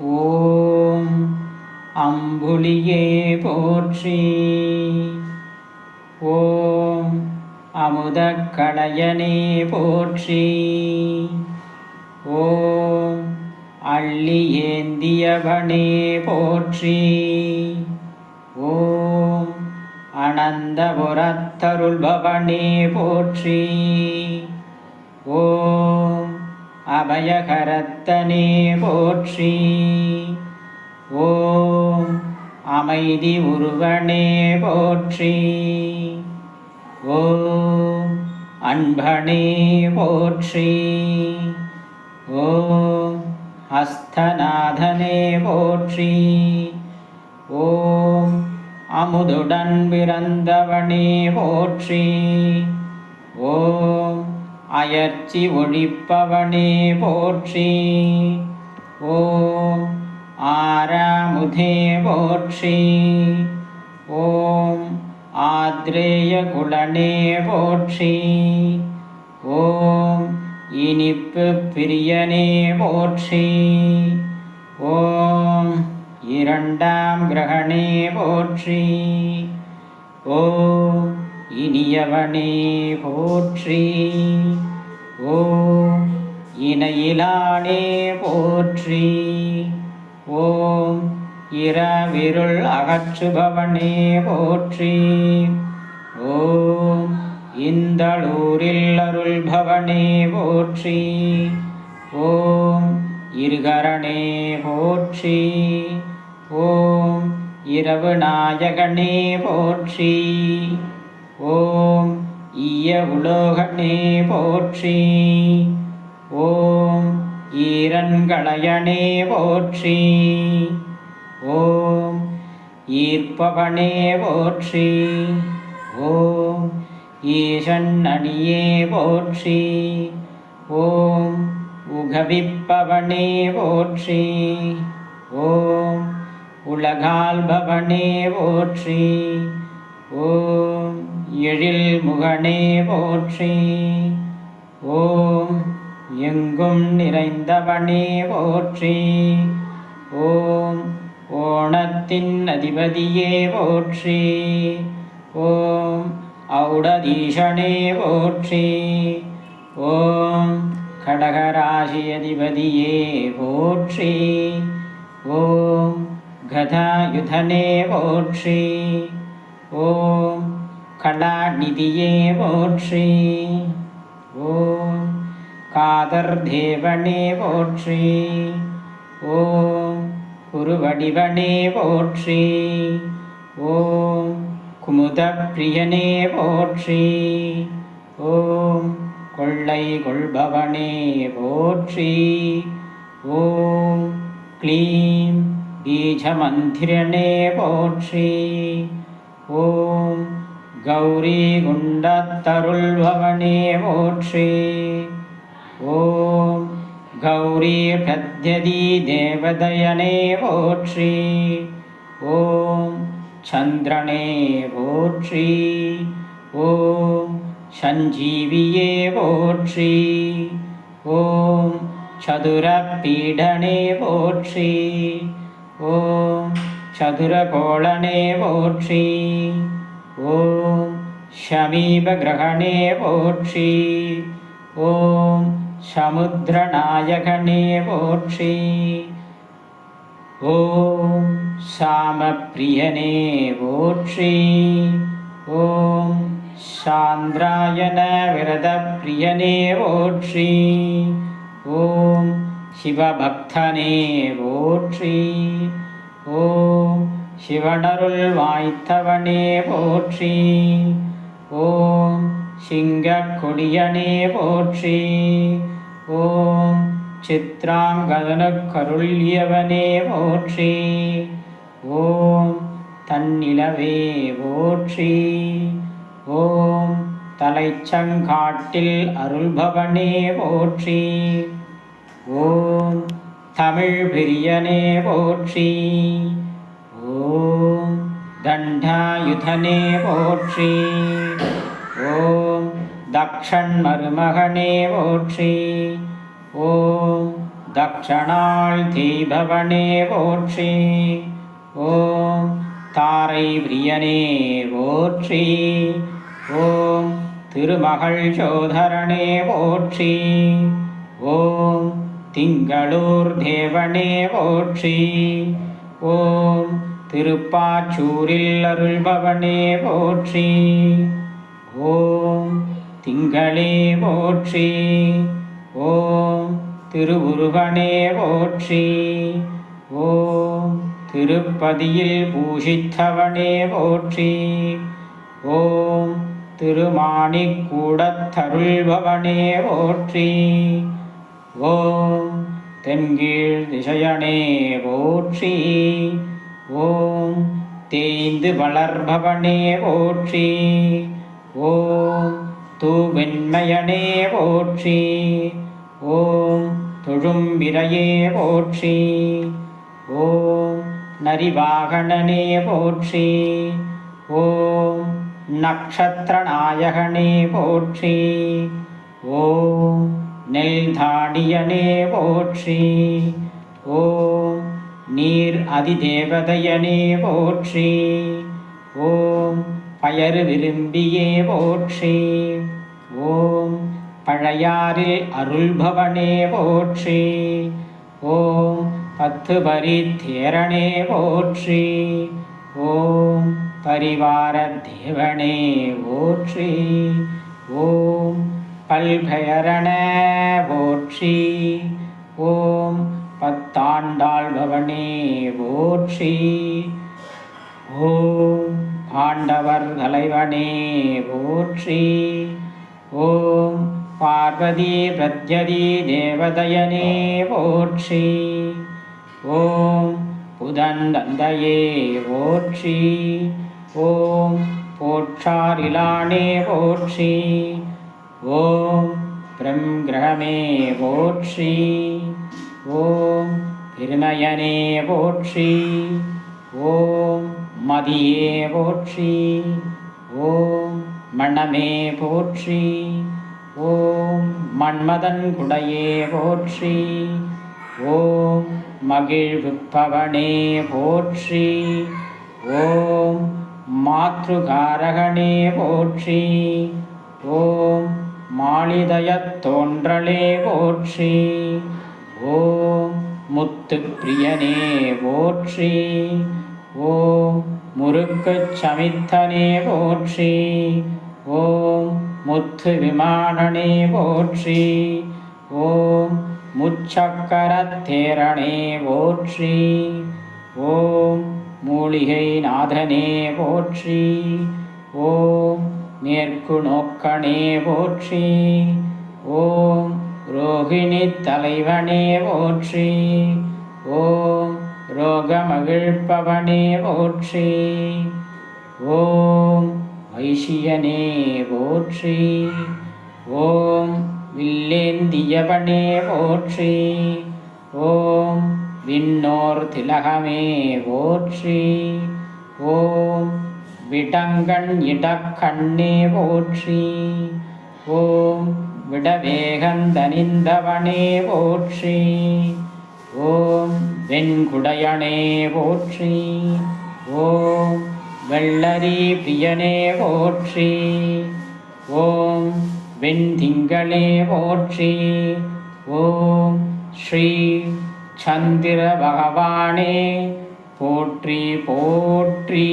ஓம் அம்புலியே போற்றி. ஓம் அமுதக்கலையனே போற்றி. ஓம் அள்ளி ஏந்தியவனே போற்றி. ஓம் அனந்தபுரத்தருள்பவனே போற்றி. ஓம் அபயகரத்தனே போற்றி. ஓம் அமைதி உருவனே போற்றி. ஓம் அன்பனே போற்றி. ஓம் ஹஸ்தநாதனே போற்றி. ஓம் அமுதுடன் பிறந்தவனே போற்றி. ஓம் அயர்ச்சி ஒழிப்பவனே போற்றி. ஓம் ஆறாமுதே போற்றி. ஓம் ஆத்ரேய குலனே போற்றி. ஓம் இனிப்பு பிரியனே போற்றி. ஓம் இரண்டாம் கிரகணே போற்றி. ஓம் இனியவனே போற்றி. ஓம் இணையிலானே போற்றி. ஓம் இரவிருள் அகற்றுபவனே போற்றி. ஓம் இந்தளூரில் அருள்பவனே போற்றி. ஓம் இருகரனே போற்றி. ஓம் இரவு நாயகனே போற்றி. ஓம் ஈய உலோகனே போற்றி. ஓம் ஈரன்களையனே போற்றி. ஓம் ஈர்ப்பவனே போற்றி. ஓம் ஈசன் அணியே போற்றி. ஓம் உகவிப்பவனே போற்றி. ஓம் உலகாள்பவனே போற்றி. ஓம் எழில் முகனே போற்றி. ஓம் எங்கும் நிறைந்தவனே போற்றி. ஓம் ஓணத்தின் அதிபதியே போற்றி. ஓம் ஔடதீஷனே போற்றி. ஓம் கடகராசி அதிபதியே போற்றி. ஓம் கதாயுதனே போற்றி. ஓம் கலாநிதியே போற்றி. ஓம் காதர் தேவனே போற்றி. ஓம் குருவடிவனே போற்றி. ஓம் குமுதப்பிரியனே போற்றி. ஓம் கொள்ளை கொள்பவனே போற்றி. ஓம் க்ளீம் பீஜமந்திரனே போற்றி. ஓம் கௌரி குண்டத்தருள்பவனே போற்றி. ஓம் கௌரி பிரத்யதி தேவதயனே போற்றி. ஓம் சந்திரனே போற்றி. ஓம் சஞ்சீவியே போற்றி. ஓம் சதுரபீடனே போற்றி. ஓம் சதுரகோளனே போற்றி. ஓம் ஷமீபகிரகணே போற்றி. ஓம் சமுத்திரநாயகனே போற்றி. ஓம் சாமப்பிரியனே போற்றி. ஓம் சாந்திராயண விரதப்பிரியனே போற்றி. ஓம் சிவபக்தனே போற்றி. ஓம் சிவனருள் வாய்த்தவனே போற்றி. ஓம் சிங்கக்கொடியனே போற்றி. ஓம் சித்ராங்கதனுக்கருள்யவனே போற்றி. ஓம் தன்னிலவே போற்றி. ஓம் தலைச்சங்காட்டில் அருள்பவனே போற்றி. ஓம் தமிழ் பிரியனே போற்றி. ஓம் தண்டாயுதனே போற்றி. ஓம் தக்ஷன் மருமகனே போற்றி. ஓம் தக்ஷணாள் தேய்பவனே போற்றி. ஓம் தாரை பிரியனே போற்றி. ஓம் திருமகள் சோதரனே போற்றி. ஓம் திங்களூர் தேவனே போற்றி. ஓம் திருப்பாச்சூரில் அருள்பவனே போற்றி. ஓம் திங்களே போற்றி. ஓம் திருவுருவனே போற்றி. ஓம் திருப்பதியில் பூஷித்தவனே போற்றி. ஓம் திருமாணிக்கூடத்தருள்பவனே போற்றி. ஓம் தென்கீழ் திசையனே போற்றி. ஓம் தேய்ந்து வளர்பவனே போற்றி. ஓம் தூவெண்மையனே போற்றி. ஓம் தொழும்பிரையே போற்றி. ஓம் நரிவாகனனே போற்றி. ஓம் நக்ஷத்திரநாயகனே போற்றி. ஓம் நெல்தாடியனே போற்றி. ஓம் நீர் அதிதேவதையனே போற்றி. ஓம் பயறு விரும்பியே போற்றி. ஓம் பழையாறில் அருள்பவனே போற்றி. ஓம் பத்து பரி தேரனே போற்றி. ஓம் பரிவார தேவனே போற்றி. ஓம் பல்பெயரண போற்றி. ஓம் பத்தாண்டாள்பவனே போற்றி. ஓம் பாண்டவர் தலைவனே போற்றி. ஓம் பார்வதி பிரத்யதி தேவதயனே போற்றி. ஓம் புதந்தந்தையே போற்றி. ஓம் போற்றாரிலானே போற்றி. ஓம் பிரம்கிரகமே போற்றி. ஓம் பெருமையனே போற்றி. ஓம் மதியே போற்றி. ஓம் மணமே போற்றி. ஓம் மன்மதன் குடையே போற்றி. ஓம் மகிழ்விப்பவனே போற்றி. ஓம் மாத்ருகாரகனே போற்றி. ஓம் மாளிதயத் தோன்றலே போற்றி. ஓம் முத்துப்பிரியனே போற்றி. ஓம் முருக்குச் சமித்தனே போற்றி. ஓம் முத்து விமானனே போற்றி. ஓம் முச்சக்கரத்தேரனே போற்றி. ஓம் மூலிகை நாதனே போற்றி. ஓம் மேற்கு நோக்கனே போற்றி. ஓம் ரோகிணி தலைவனே போற்றி. ஓம் ரோகமகிழ்ப்பவனே போற்றி. ஓம் வைசியனே போற்றி. ஓம் வில்லேந்தியவனே போற்றி. ஓம் விண்ணோர் திலகமே போற்றி. ஓம் விடங்கண் இடக்கண்ணே போற்றி. ஓம் விடவேகந்தனிந்தவனே போற்றி. ஓம் வெண்குடையனே போற்றி. ஓம் வெள்ளரி பிரியனே போற்றி. ஓம் வெண்திங்களே போற்றி. ஓம் ஸ்ரீ சந்திர பகவானே போற்றி போற்றி.